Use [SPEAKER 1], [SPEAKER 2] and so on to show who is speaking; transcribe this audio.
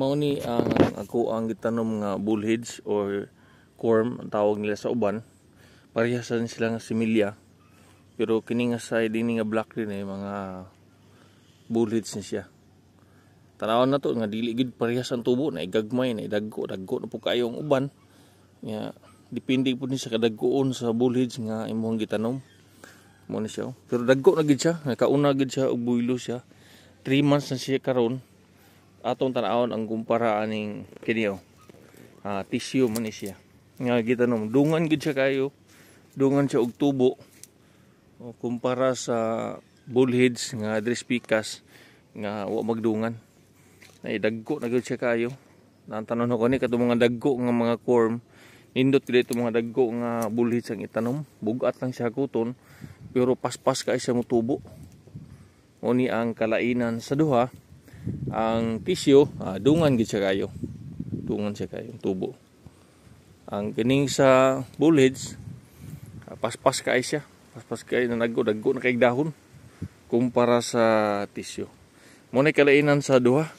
[SPEAKER 1] Mao ni ang ako ang gitanom nga bullheads or corm ang tawag nila sa uban. Parehasan sila nga similya. Pero kini nga side ini nga black din mga bullheads ni siya. Tanawon na to nga dili gid parehas ang tubo na igagmay na dagko na po kayo ang uban. Nga depende po ni sa kadagkoon sa bullheads nga imong gitanom. Mo ni siya. Pero dagko na gid siya, nakauna gid siya og buylo siya. 3 months na siya karon. Atong tanawon ang kumpara aning kiniyo. Tissue man ni siya. Nga gitanom, dungan gid siya kayo. Dungan siya og tubo. O kumpara sa bullheads nga dress picas nga wa magdungan. Ay dagko na gid siya kayo. Nantanon ko ni katong mga dagko nga mga corm. Nindot dito mga dagko nga bullheads ang itanom. Bugat lang siya kuton pero paspas kay siya mo tubo. Oni ang kalainan sa duha. Ang tissue, dungan gid siya kayo. Dungan siya kayo tubo. Ang kining sa bullheads, paspas kay siya. Paspas kay na dagko na kay dahon kumpara sa tissue. Mo na kalainan sa duha.